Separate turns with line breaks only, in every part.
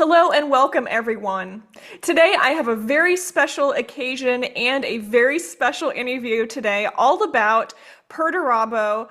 Hello and welcome, everyone. Today I have a very special occasion and a very special interview today, all about Perdurabo.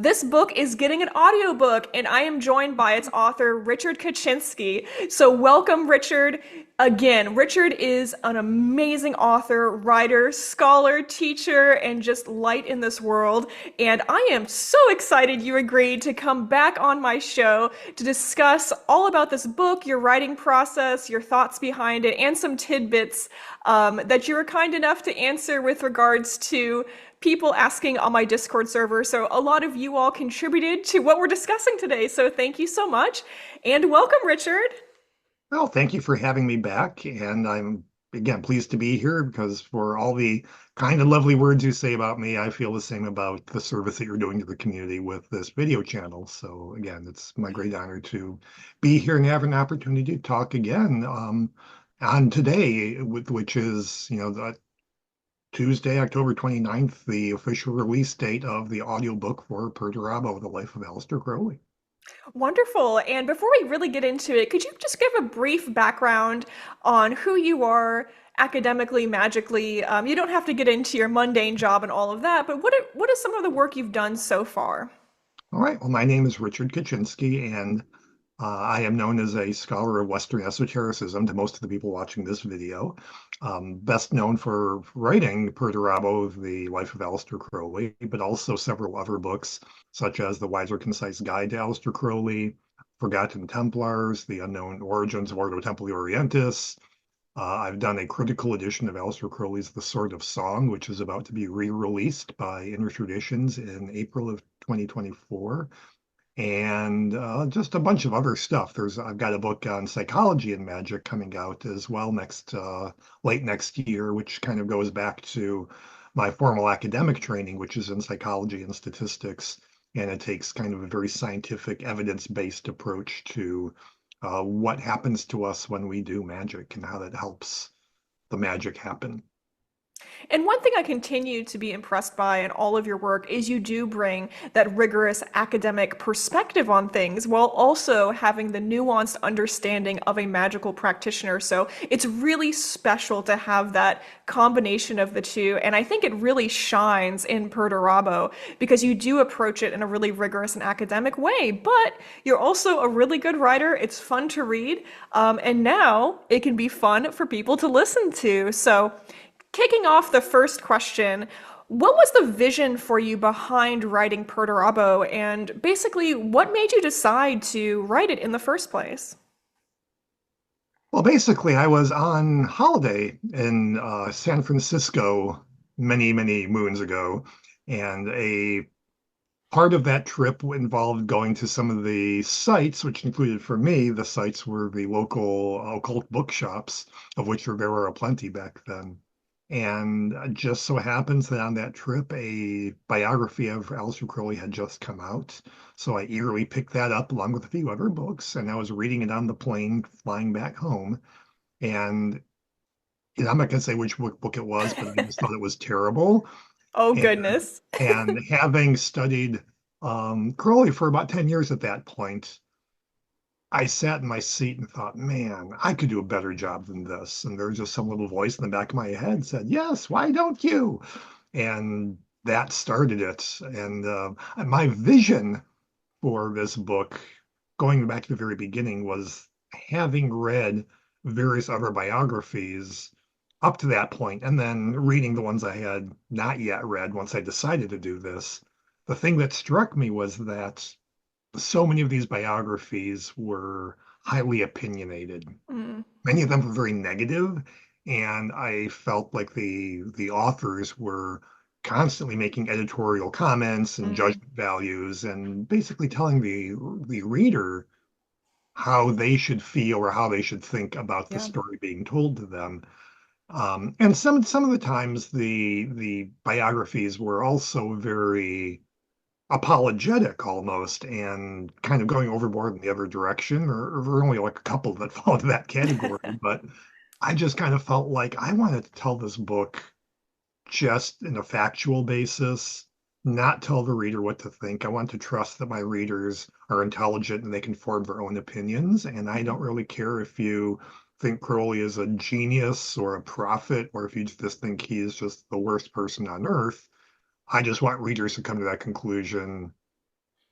This book is getting an audiobook, and I am joined by its author, Richard Kaczynski. So, welcome, Richard. Again, Richard is an amazing author, writer, scholar, teacher, and just light in this world. And I am so excited you agreed to come back on my show to discuss all about this book, your writing process, your thoughts behind it, and some tidbits that you were kind enough to answer with regards to people asking on my Discord server. So a lot of you all contributed to what we're discussing today. So thank you so much. And welcome, Richard.
Well, thank you for having me back. And I'm, again, pleased to be here because for all the kind and lovely words you say about me, I feel the same about the service that you're doing to the community with this video channel. So, again, it's my great honor to be here and have an opportunity to talk again on today, which is, the Tuesday, October 29th, the official release date of the audiobook for Perdurabo, The Life of Aleister Crowley.
Wonderful. And before we really get into it, could you just give a brief background on who you are academically, magically? You don't have to get into your mundane job and all of that, but what is some of the work you've done so far?
All right. Well, my name is Richard Kaczynski, and I am known as a scholar of Western esotericism to most of the people watching this video. Best known for writing Perdurabo, The Life of Aleister Crowley, but also several other books, such as The Wiser Concise Guide to Aleister Crowley, Forgotten Templars, The Unknown Origins of Ordo Templi Orientis. I've done a critical edition of Aleister Crowley's The Sword of Song, which is about to be re-released by Inner Traditions in April of 2024, and just a bunch of other stuff. I've got a book on psychology and magic coming out as well late next year, which kind of goes back to my formal academic training, which is in psychology and statistics, and it takes kind of a very scientific, evidence-based approach to what happens to us when we do magic and how that helps the magic happen.
And one thing I continue to be impressed by in all of your work is you do bring that rigorous academic perspective on things while also having the nuanced understanding of a magical practitioner. So it's really special to have that combination of the two. And I think it really shines in Perdurabo because you do approach it in a really rigorous and academic way, but you're also a really good writer. It's fun to read. And now it can be fun for people to listen to. So kicking off the first question, what was the vision for you behind writing Perdurabo, and basically, what made you decide to write it in the first place?
Well, basically, I was on holiday in San Francisco many, many moons ago, and a part of that trip involved going to some of the sites, which included for me, the sites were the local occult bookshops, of which there were aplenty back then. And it just so happens that on that trip, a biography of Aleister Crowley had just come out. So I eagerly picked that up along with a few other books, and I was reading it on the plane flying back home. And I'm not going to say which book it was, but I just thought it was terrible.
Oh,
And,
goodness.
and having studied Crowley for about 10 years at that point, I sat in my seat and thought, man, I could do a better job than this. And there was just some little voice in the back of my head said, yes, why don't you? And that started it. And my vision for this book, going back to the very beginning, was having read various other biographies up to that point, and then reading the ones I had not yet read once I decided to do this. The thing that struck me was that so many of these biographies were highly opinionated.
Mm,
Many of them were very negative, and I felt like the authors were constantly making editorial comments and
mm,
judgment values and basically telling the reader how they should feel or how they should think about the
yeah.
story being told to them. And some of the times the biographies were also very apologetic almost and kind of going overboard in the other direction, or there were only like a couple that fall into that category. But I just kind of felt like I wanted to tell this book just in a factual basis, not tell the reader what to think. I want to trust that my readers are intelligent and they can form their own opinions. And I don't really care if you think Crowley is a genius or a prophet, or if you just think he is just the worst person on earth. I just want readers to come to that conclusion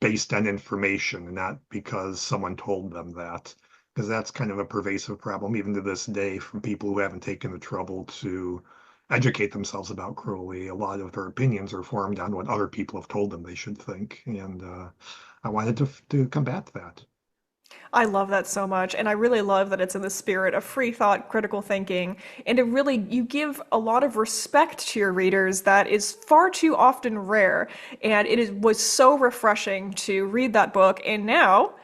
based on information and not because someone told them that. Because that's kind of a pervasive problem, even to this day, from people who haven't taken the trouble to educate themselves about Crowley. A lot of their opinions are formed on what other people have told them they should think. And I wanted to combat that.
I love that so much, and I really love that it's in the spirit of free thought, critical thinking, and it really, you give a lot of respect to your readers that is far too often rare, and was so refreshing to read that book and now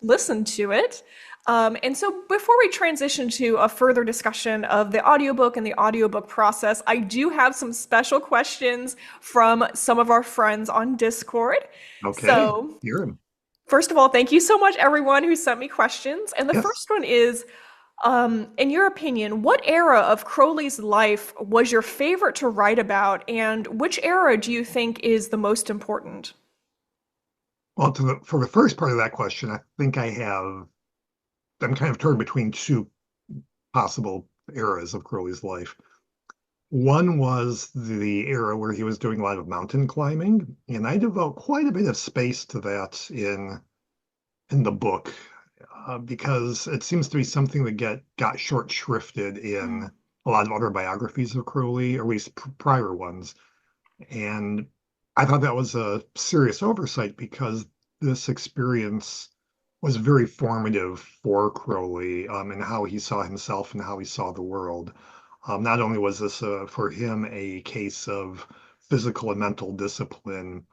listen to it. And so before we transition to a further discussion of the audiobook and the audiobook process, I do have some special questions from some of our friends on Discord.
Okay,
So
here him.
first of all, thank you so much, everyone who sent me questions. And the
Yes.
first one is, in your opinion, what era of Crowley's life was your favorite to write about, and which era do you think is the most important?
Well, for the first part of that question, I think I'm kind of torn between two possible eras of Crowley's life. One was the era where he was doing a lot of mountain climbing, and I devote quite a bit of space to that in the book because it seems to be something that got short shrifted in a lot of other biographies of Crowley, or at least prior ones. And I thought that was a serious oversight because this experience was very formative for Crowley and how he saw himself and how he saw the world. Not only was this for him a case of physical and mental discipline,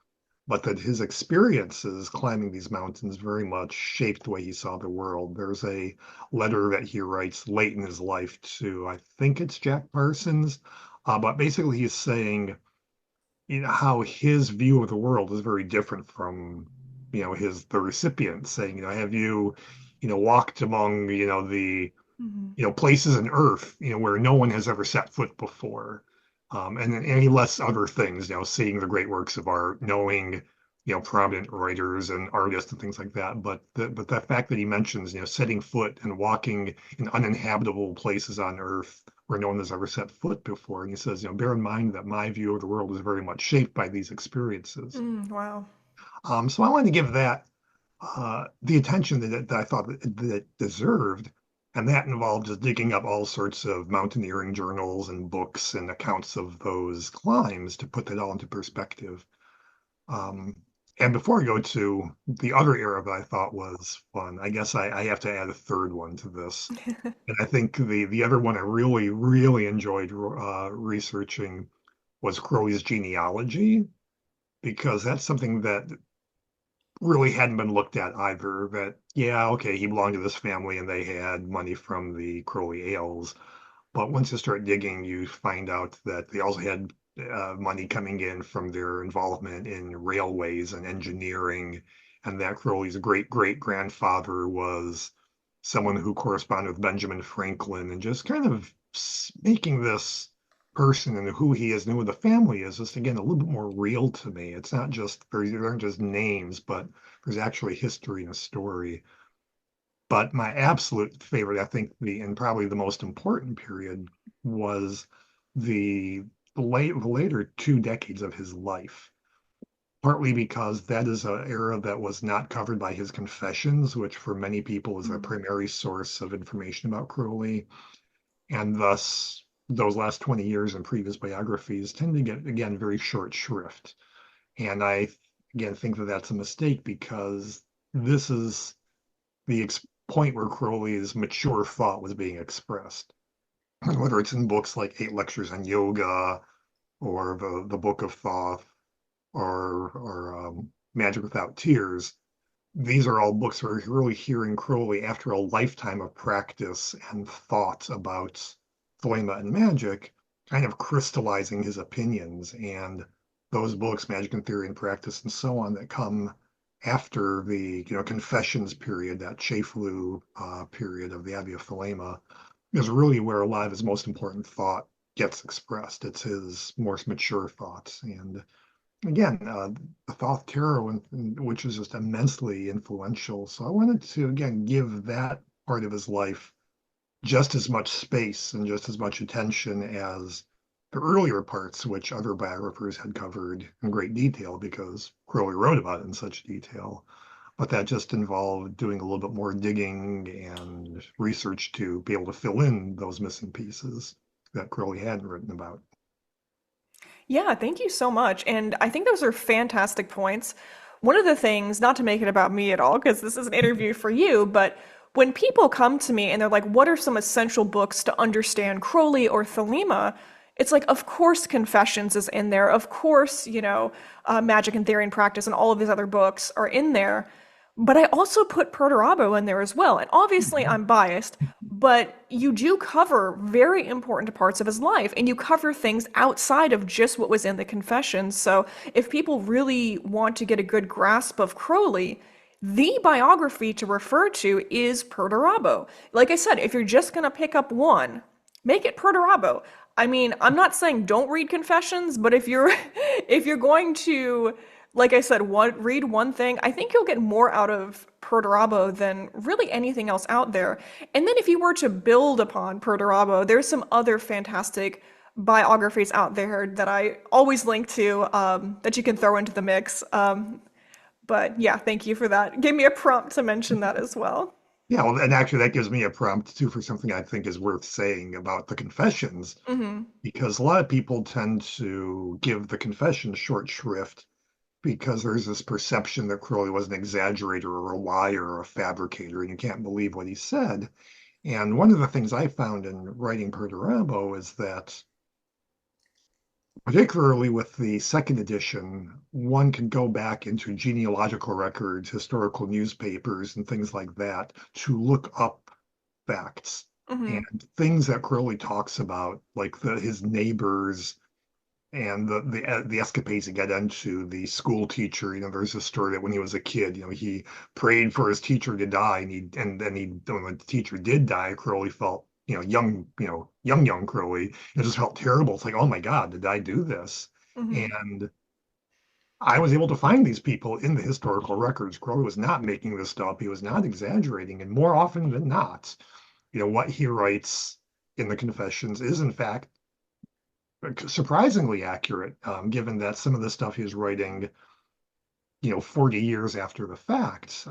but that his experiences climbing these mountains very much shaped the way he saw the world. There's a letter that he writes late in his life to, I think it's Jack Parsons, but basically he's saying, how his view of the world is very different from, the recipient saying, have you, walked among,
Mhm.
places on Earth, where no one has ever set foot before. And he lists other things, seeing the great works of art, knowing, prominent writers and artists and things like that. But the fact that he mentions, setting foot and walking in uninhabitable places on Earth where no one has ever set foot before. And he says, bear in mind that my view of the world is very much shaped by these experiences.
Wow.
So I wanted to give that the attention that I thought that it deserved. And that involved just digging up all sorts of mountaineering journals and books and accounts of those climbs to put that all into perspective. Um, and before I go to the other era that I thought was fun, I guess I have to add a third one to this. And I think the other one I really, really enjoyed researching was Crowley's genealogy, because that's something that really hadn't been looked at either. That, yeah, okay, he belonged to this family and they had money from the Crowley ales. But once you start digging, you find out that they also had money coming in from their involvement in railways and engineering, and that Crowley's great great grandfather was someone who corresponded with Benjamin Franklin, and just kind of making this person and who he is and who the family is just again a little bit more real to me. It's not just there aren't just names, but there's actually history and a story. But my absolute favorite, I think, and probably the most important period was the the later 2 decades of his life. Partly because that is an era that was not covered by his confessions, which for many people is a primary source of information about Crowley. And thus, those last 20 years in previous biographies tend to get, again, very short shrift. And I, again, think that that's a mistake because this is the point where Crowley's mature thought was being expressed. Whether it's in books like Eight Lectures on Yoga or the Book of Thoth or Magic Without Tears, these are all books where you're really hearing Crowley after a lifetime of practice and thought about Thelema and magic, kind of crystallizing his opinions. And those books, Magic and Theory and Practice and so on, that come after the confessions period, that Chaflu period of the Abbey of Thelema, is really where a lot of his most important thought gets expressed. It's his most mature thoughts. And again, the Thoth Tarot, which is just immensely influential. So I wanted to, again, give that part of his life just as much space and just as much attention as the earlier parts, which other biographers had covered in great detail because Crowley wrote about it in such detail. But that just involved doing a little bit more digging and research to be able to fill in those missing pieces that Crowley hadn't written about.
Yeah, thank you so much. And I think those are fantastic points. One of the things, not to make it about me at all, because this is an interview for you, but when people come to me and they're like, what are some essential books to understand Crowley or Thelema? It's like, of course, Confessions is in there. Of course, Magic and Theory and Practice and all of these other books are in there. But I also put Perdurabo in there as well. And obviously, I'm biased, but you do cover very important parts of his life, and you cover things outside of just what was in the Confessions. So if people really want to get a good grasp of Crowley, the biography to refer to is Perdurabo. Like I said, if you're just going to pick up one, make it Perdurabo. I mean, I'm not saying don't read Confessions, but if you're if you're going to, like I said, read one thing, I think you'll get more out of Perdurabo than really anything else out there. And then if you were to build upon Perdurabo, there's some other fantastic biographies out there that I always link to, that you can throw into the mix. But yeah, thank you for that. Give me a prompt to mention that as well.
Yeah, well, and actually, that gives me a prompt too for something I think is worth saying about the Confessions,
Hmm.
because a lot of people tend to give the Confessions short shrift because there's this perception that Crowley was an exaggerator or a liar or a fabricator, and you can't believe what he said. And one of the things I found in writing Perdurabo is that, particularly with the second edition, one can go back into genealogical records, historical newspapers, and things like that to look up facts
Hmm.
and things that Crowley talks about, like his neighbors and the escapades he got into, the school teacher. There's a story that when he was a kid, he prayed for his teacher to die, and then when the teacher did die, Crowley felt, young Crowley, it just felt terrible. It's like, oh my God, did I do this?
Hmm.
And I was able to find these people in the historical records. Crowley was not making this stuff. He was not exaggerating, and more often than not, what he writes in the Confessions is in fact surprisingly accurate, given that some of the stuff he's writing, 40 years after the fact.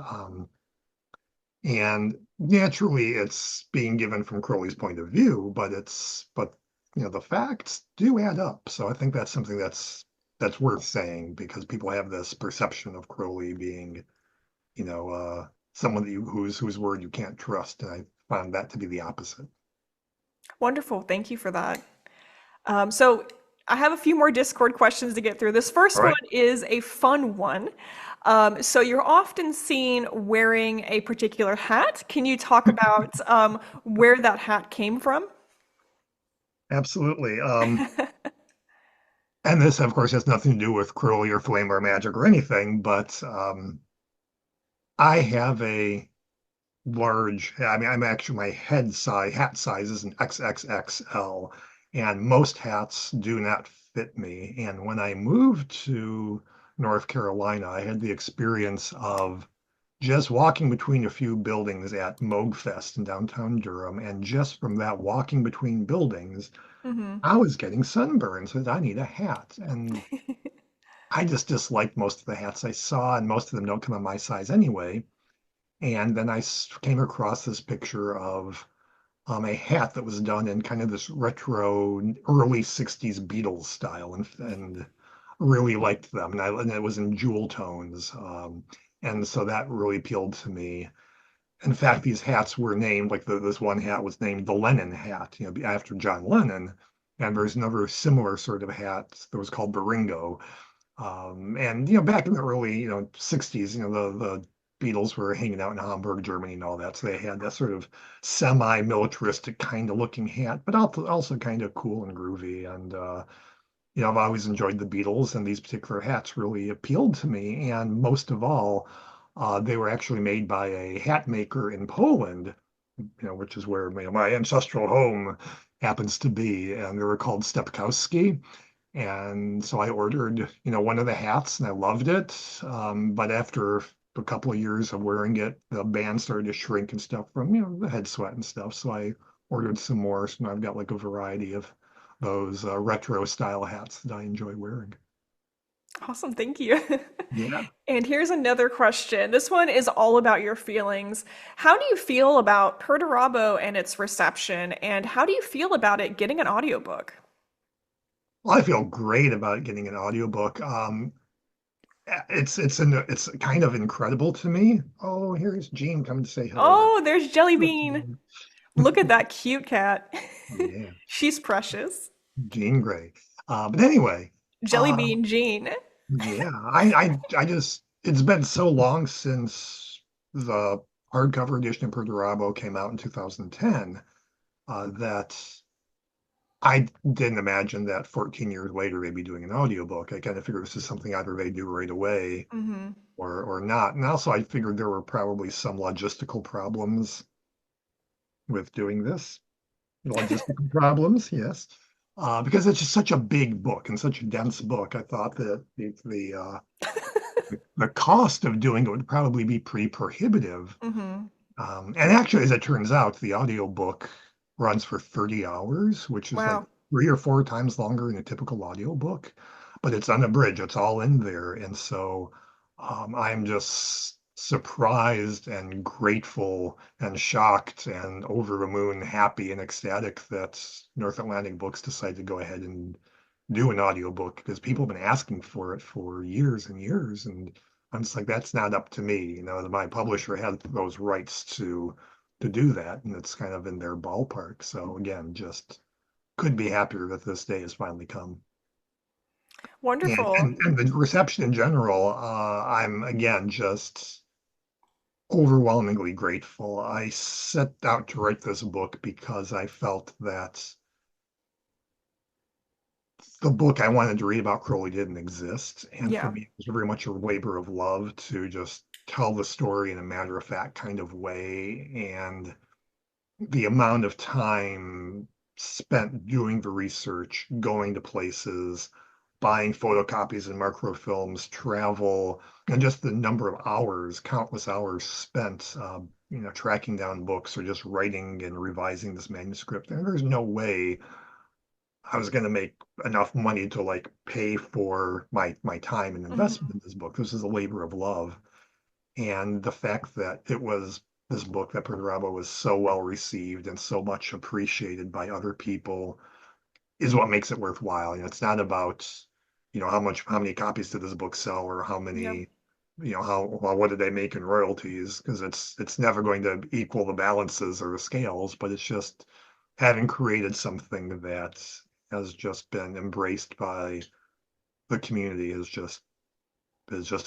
And naturally, it's being given from Crowley's point of view, but the facts do add up. So I think that's something that's worth saying because people have this perception of Crowley being, someone whose word you can't trust, and I found that to be the opposite.
Wonderful. Thank you for that. So I have a few more Discord questions to get through. This
All
first one
right.
is a fun one. So you're often seen wearing a particular hat. Can you talk about where that hat came from?
Absolutely. And this, of course, has nothing to do with Crowley or Flame or Magic or anything, but I have a I mean, I'm actually, my hat size is an XXXL, and most hats do not fit me. And when I moved to North Carolina, I had the experience of just walking between a few buildings at Moogfest in downtown Durham. And just from that walking between buildings,
Hmm.
I was getting sunburns, so I need a hat. And I just disliked most of the hats I saw, and most of them don't come in my size anyway. And then I came across this picture of a hat that was done in kind of this retro early 60s Beatles style and really liked them. And it was in jewel tones. And so that really appealed to me. In fact, these hats were named, like this one hat was named the Lennon hat, after John Lennon. And there's another similar sort of hat that was called the Ringo. And back in the early 60s, the Beatles were hanging out in Hamburg, Germany, and all that, so they had that sort of semi-militaristic kind of looking hat, but also kind of cool and groovy. And I've always enjoyed the Beatles, and these particular hats really appealed to me. And most of all, they were actually made by a hat maker in Poland, which is where my ancestral home happens to be, and they were called Stepkowski. And so I ordered, one of the hats and I loved it. But after a couple of years of wearing it, the band started to shrink and stuff from, the head sweat and stuff. So I ordered some more. So now I've got like a variety of those retro style hats that I enjoy wearing.
Awesome, thank you.
Yeah.
And here's another question. This one is all about your feelings. How do you feel about Perdurabo and its reception, and how do you feel about it getting an audiobook?
Well, I feel great about getting an audiobook. It's kind of incredible to me. Oh, here's Jean coming to say hello.
Oh, there's Jelly Bean. Look at that cute cat.
Yeah,
She's precious.
Jean Grey. But anyway,
Jelly
uh,
Bean Jean.
yeah, I just it's been so long since the hardcover edition of Perdurabo came out in 2010 that I didn't imagine that 14 years later they'd be doing an audiobook. I kind of figured this is something either they do right away
Hmm.
or not. And also I figured there were probably some logistical problems with doing this. Logistical problems, yes. Because it's just such a big book and such a dense book. I thought that the cost of doing it would probably be pretty prohibitive.
Hmm.
And actually, as it turns out, the audiobook runs for 30 hours, which is like
Wow.
3 or 4 times longer than a typical audiobook, but it's unabridged, it's all in there. And so I'm just surprised and grateful and shocked and over the moon happy and ecstatic that North Atlantic Books decided to go ahead and do an audiobook because people have been asking for it for years and years. And I'm just like, that's not up to me. My publisher had those rights to do that, and it's kind of in their ballpark. So again, just couldn't be happier that this day has finally come. And
Wonderful.
and, and the reception in general, I'm again just overwhelmingly grateful. I set out to write this book because I felt that the book I wanted to read about Crowley didn't exist. And for
Yeah.
me, it was very much a labor of love to just tell the story in a matter of fact kind of way. And the amount of time spent doing the research, going to places, buying photocopies and microfilms, travel, and just the number of hours, countless hours spent, tracking down books or just writing and revising this manuscript. And there's no way I was going to make enough money to like pay for my time and
Hmm.
investment in this book. This is a labor of love. And the fact that it was this book that Perdurabo was so well received and so much appreciated by other people is what makes it worthwhile. It's not about, how many copies did this book sell or how
Yep.
many, how well, what did they make in royalties? Because it's never going to equal the balances or the scales, but it's just having created something that has just been embraced by the community is just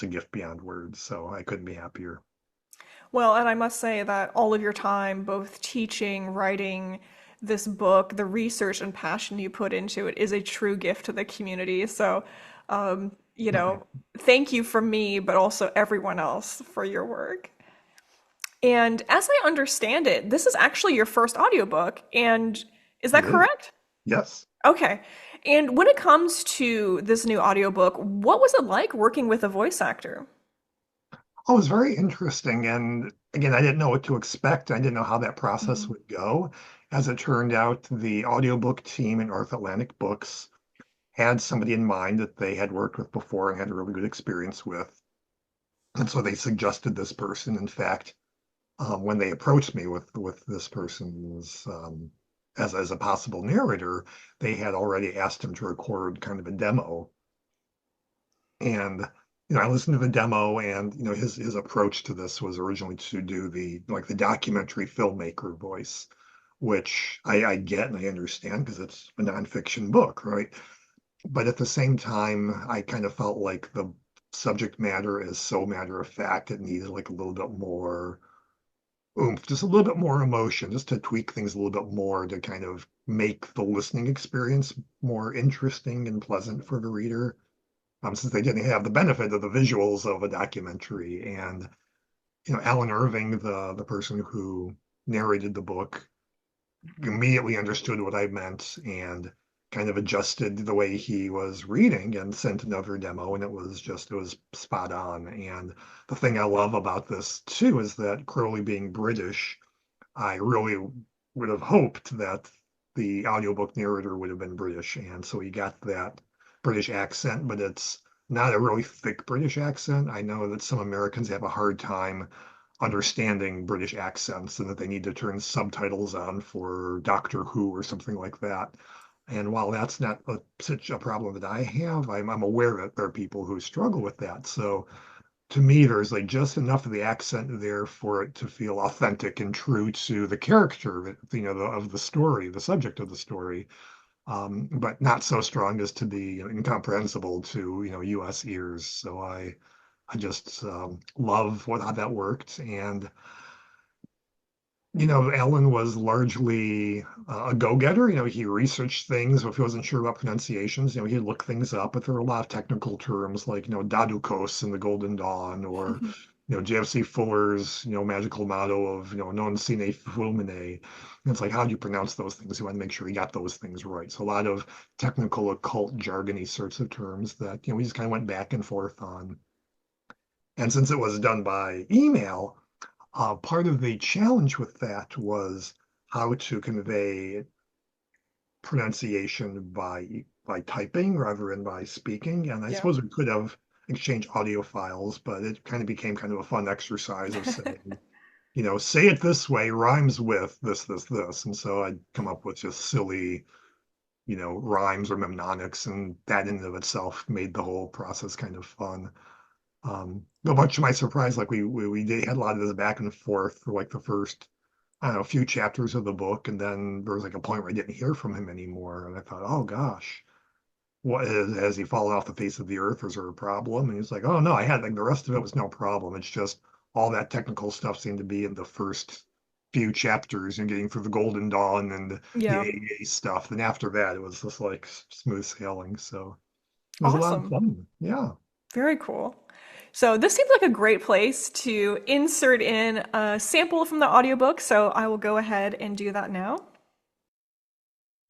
a gift beyond words. So I couldn't be happier.
Well, and I must say that all of your time, both teaching, writing this book, the research and passion you put into it is a true gift to the community. So, um, you
Okay.
know, thank you from me, but also everyone else for your work. And as I understand it, this is actually your first audiobook, and is that
It is.
correct?
Yes.
Okay. And when it comes to this new audiobook, what was it like working with a voice actor?
Oh, it was very interesting. And again, I didn't know what to expect. I didn't know how that process
Mhm.
would go. As it turned out, the audiobook team at North Atlantic Books had somebody in mind that they had worked with before and had a really good experience with. And so they suggested this person. In fact, when they approached me with this person's as a possible narrator, they had already asked him to record kind of a demo. And I listened to the demo, and his approach to this was originally to do the documentary filmmaker voice, which I get and I understand because it's a nonfiction book, right? But at the same time, I kind of felt like the subject matter is so matter of fact, it needed like a little bit more oomph, just a little bit more emotion, just to tweak things a little bit more to kind of make the listening experience more interesting and pleasant for the reader. Since they didn't have the benefit of the visuals of a documentary. And Alan Irving, the person who narrated the book, immediately understood what I meant and kind of adjusted the way he was reading and sent another demo, and it was spot on. And the thing I love about this too is that Crowley being British, I really would have hoped that the audiobook narrator would have been British, and so he got that British accent, but it's not a really thick British accent. I know that some Americans have a hard time understanding British accents and that they need to turn subtitles on for Doctor Who or something like that. And while that's not such a problem that I have, I'm aware that there are people who struggle with that. So to me, there's like just enough of the accent there for it to feel authentic and true to the character, of the story, the subject of the story, but not so strong as to be incomprehensible to U.S. ears. So I just love how that worked. And Alan was largely a go-getter. He researched things. If he wasn't sure about pronunciations, he'd look things up. But there were a lot of technical terms like, Dadukos in the Golden Dawn, or, JFC Fuller's, magical motto of, non sine fulmine. And it's like, how do you pronounce those things? You want to make sure you got those things right. So a lot of technical, occult, jargony sorts of terms that, we just kind of went back and forth on. And since it was done by email, part of the challenge with that was how to convey pronunciation by typing rather than by speaking. And I
Yeah.
suppose we could have exchanged audio files, but it kind of became kind of a fun exercise of saying, say it this way rhymes with this, this, this. And so I'd come up with just silly, rhymes or mnemonics, and that in and of itself made the whole process kind of fun. But much to my surprise, like we had a lot of this back and forth for like the first, I don't know, few chapters of the book, and then there was like a point where I didn't hear from him anymore, and I thought, oh gosh, has he fallen off the face of the earth? Is there a problem? And he's like, oh no, I had like the rest of it was no problem. It's just all that technical stuff seemed to be in the first few chapters and getting through the Golden Dawn and the
Yeah.
AA stuff. Then after that, it was just like smooth sailing. So it was a lot of
Awesome.
fun. Yeah.
Very cool. So this seems like a great place to insert in a sample from the audiobook, so I will go ahead and do that now.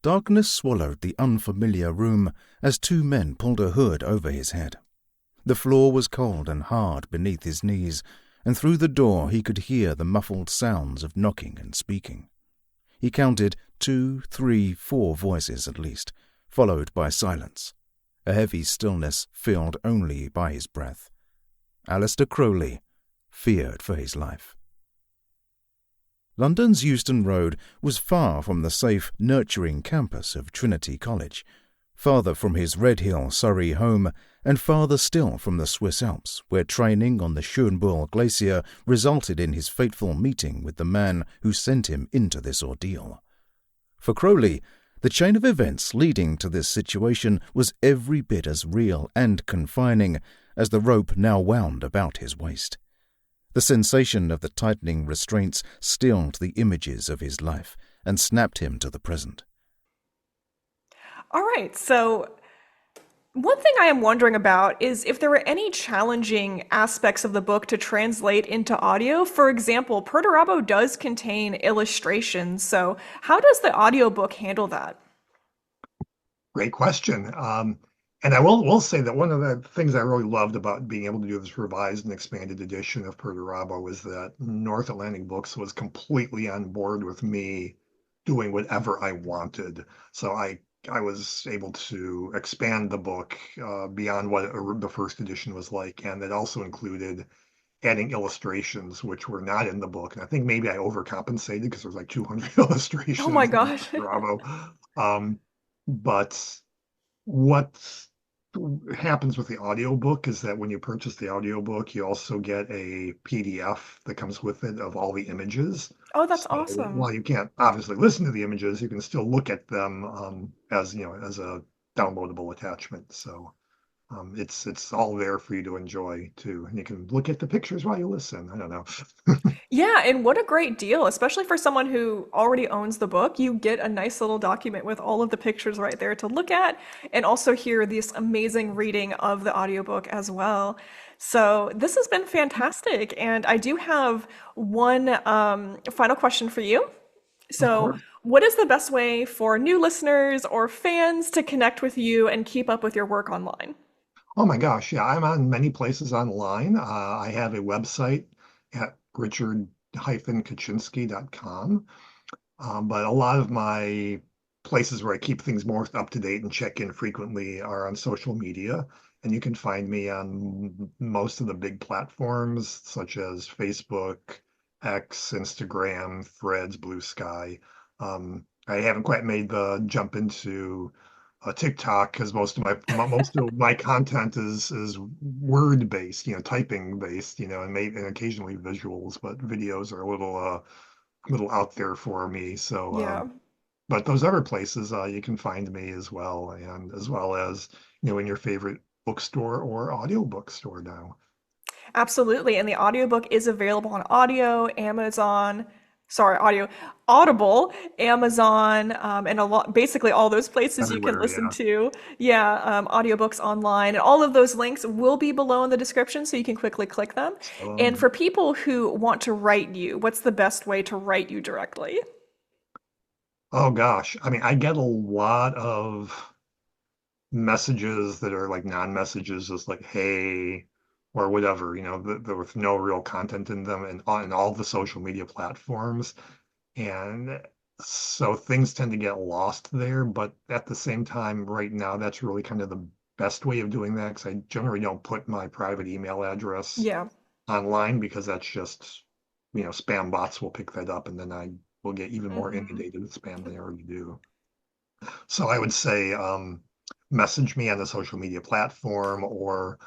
Darkness swallowed the unfamiliar room as two men pulled a hood over his head. The floor was cold and hard beneath his knees, and through the door he could hear the muffled sounds of knocking and speaking. He counted 2, 3, 4 voices at least, followed by silence, a heavy stillness filled only by his breath. Aleister Crowley feared for his life. London's Euston Road was far from the safe, nurturing campus of Trinity College, farther from his Redhill, Surrey home, and farther still from the Swiss Alps, where training on the Schönbuhl Glacier resulted in his fateful meeting with the man who sent him into this ordeal. For Crowley, the chain of events leading to this situation was every bit as real and confining as the rope now wound about his waist. The sensation of the tightening restraints stilled the images of his life and snapped him to the present.
All right, so one thing I am wondering about is if there were any challenging aspects of the book to translate into audio. For example, Perdurabo does contain illustrations, so how does the audiobook handle that?
Great question. And I will say that one of the things I really loved about being able to do this revised and expanded edition of Perdurabo was that North Atlantic Books was completely on board with me doing whatever I wanted. So I was able to expand the book beyond what the first edition was like, and it also included adding illustrations which were not in the book. And I think maybe I overcompensated because there's like 200
Oh my
illustrations in
gosh.
Bravo. But what happens with the audiobook is that when you purchase the audiobook, you also get a PDF that comes with it of all the images.
Oh, that's
So
awesome.
while you can't obviously listen to the images, you can still look at them as as a downloadable attachment. So it's all there for you to enjoy too, and you can look at the pictures while you listen. I don't know.
Yeah, and what a great deal, especially for someone who already owns the book. You get a nice little document with all of the pictures right there to look at and also hear this amazing reading of the audiobook as well. So this has been fantastic. And I do have one final question for you.
Of
So,
course.
what is the best way for new listeners or fans to connect with you and keep up with your work online?
Oh my gosh, yeah, I'm on many places online. I have a website at richard-kaczynski.com. But a lot of my places where I keep things more up to date and check in frequently are on social media. And you can find me on most of the big platforms such as Facebook, X, Instagram, Threads, Blue Sky. I haven't quite made the jump into TikTok because most of my content is word based, typing based, and maybe and occasionally visuals, but videos are a little out there for me. So,
Yeah.
but those other places, you can find me as well, and as well as, in your favorite bookstore or audiobook store now.
Absolutely. And the audiobook is available on audio, Audible, Amazon, and a lot, basically all those places you can
Everywhere,
listen
yeah.
to. Yeah, audiobooks online. And all of those links will be below in the description so you can quickly click them. And
So,
for people who want to write you, what's the best way to write you directly?
oh gosh, I mean, I get a lot of messages that are like non-messages, just like "Hey" or whatever, with no real content in them, and on all the social media platforms. And so things tend to get lost there, but at the same time, right now, that's really kind of the best way of doing that because I generally don't put my private email address
Yeah.
online because that's just, spam bots will pick that up and then I will get even more
Hmm.
inundated with spam than I already do. So I would say message me on the social media platform or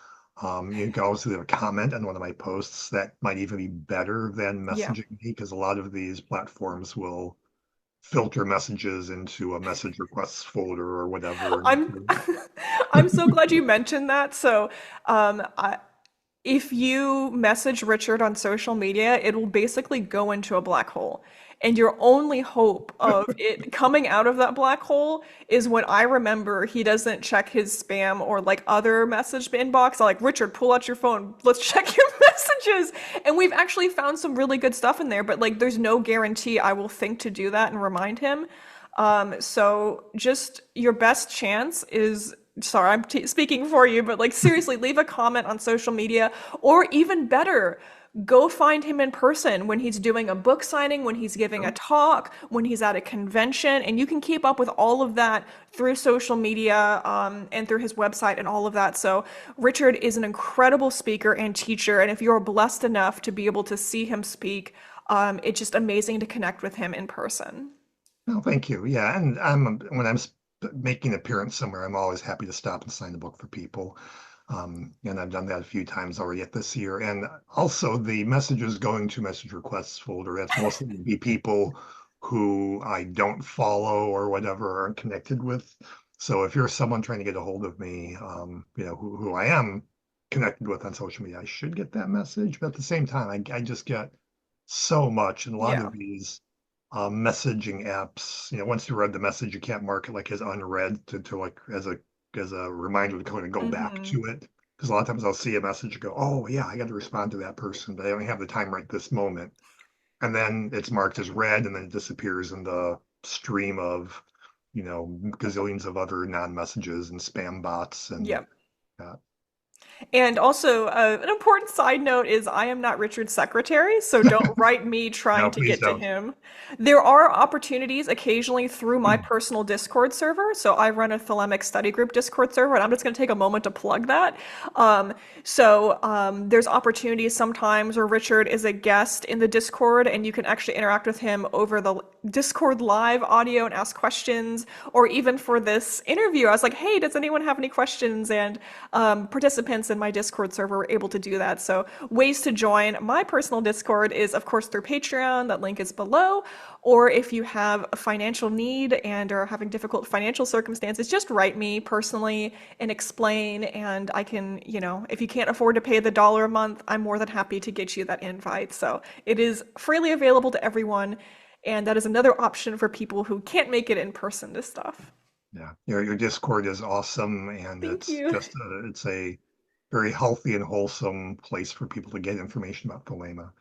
you can always leave a comment on one of my posts. That might even be better than
Yeah.
messaging me because a lot of these platforms will filter messages into a message requests folder or whatever.
I'm I'm so glad you mentioned that. So, I, if you message Richard on social media, it will basically go into a black hole. And your only hope of it coming out of that black hole is when I remember he doesn't check his spam or like other message inbox. I'm like, Richard, pull out your phone. Let's check your messages. And we've actually found some really good stuff in there, but like there's no guarantee I will think to do that and remind him. So just your best chance is, sorry, I'm speaking for you, but like seriously, leave a comment on social media, or even better, go find him in person when he's doing a book signing, when he's giving a talk, when he's at a convention, and you can keep up with all of that through social media, and through his website and all of that. So Richard is an incredible speaker and teacher, and if you're blessed enough to be able to see him speak, it's just amazing to connect with him in person.
No, thank you. Yeah, and when making an appearance somewhere, I'm always happy to stop and sign a book for people. And I've done that a few times already at this year. And also the messages going to message requests folder, that's mostly gonna be people who I don't follow or whatever aren't connected with. So if you're someone trying to get a hold of me, who I am connected with on social media, I should get that message. But at the same time, I just get so much, and a lot
Yeah.
of these messaging apps, once you read the message, you can't mark it like as unread to like as a reminder to kind of go back
Hmm.
to it. Because a lot of times I'll see a message and go, oh yeah, I got to respond to that person, but I don't have the time right this moment. And then it's marked as read, and then it disappears in the stream of, gazillions of other non-messages and spam bots and
Yeah.
uh,
And also, an important side note is I am not Richard's secretary, so don't write me
no,
trying to
please
get to
don't.
him. There are opportunities occasionally through my personal Discord server. So I run a Thelemic study group Discord server, and I'm just going to take a moment to plug that. There's opportunities sometimes where Richard is a guest in the Discord, and you can actually interact with him over the Discord live audio and ask questions. Or even for this interview, I was like, hey, does anyone have any questions? And participants in my Discord server were able to do that. So, ways to join my personal Discord is, of course, through Patreon. That link is below. Or if you have a financial need and are having difficult financial circumstances, just write me personally and explain. And I can, if you can't afford to pay the dollar a month, I'm more than happy to get you that invite. So, it is freely available to everyone. And that is another option for people who can't make it in person to stuff.
Yeah, your Discord is awesome, and
Thank
it's
you.
just it's a very healthy and wholesome place for people to get information about Thelema.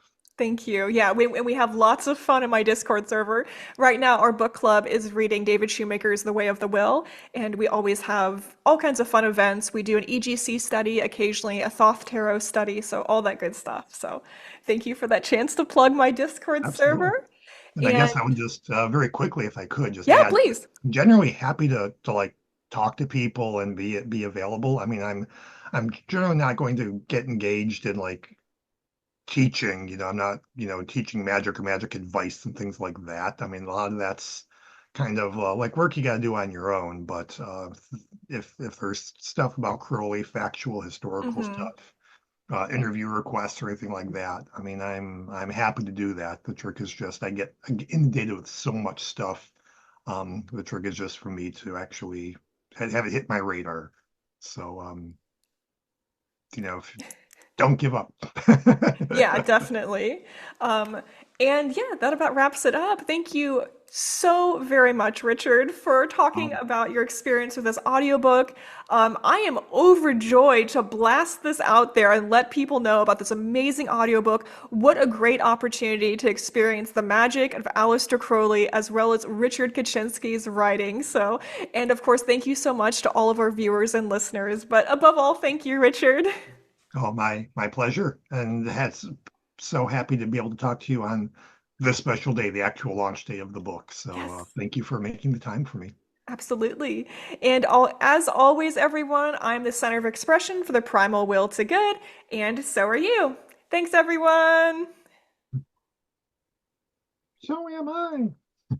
Thank you. Yeah, we have lots of fun in my Discord server. Right now, our book club is reading David Shoemaker's The Way of the Will, and we always have all kinds of fun events. We do an EGC study, occasionally a Thoth Tarot study, so all that good stuff. So thank you for that chance to plug my Discord
Absolutely.
server.
And I guess I would
And
just very quickly, if I could, just
yeah,
add,
please.
I'm generally happy to like talk to people and be available. I mean, I'm generally not going to get engaged in like teaching, I'm not, teaching magic or magic advice and things like that. I mean, a lot of that's kind of like work you got to do on your own. But if there's stuff about Crowley, factual, historical
Hmm.
stuff, interview requests or anything like that, I mean, I'm happy to do that. The trick is just I get inundated with so much stuff. The trick is just for me to actually have it hit my radar. So, if, don't give up.
Yeah, definitely. Um, and yeah, that about wraps it up. Thank you so very much, Richard, for talking
Um,
about your experience with this audiobook. I am overjoyed to blast this out there and let people know about this amazing audiobook. What a great opportunity to experience the magic of Aleister Crowley as well as Richard Kaczynski's writing. So, and of course, thank you so much to all of our viewers and listeners. But above all, thank you, Richard.
Oh, my pleasure. And that's so happy to be able to talk to you on this special day, the actual launch day of the book. So
Yes.
thank you for making the time for me.
Absolutely. And as always, everyone, I'm the center of expression for the primal will to good, and so are you. Thanks, everyone.
So am I.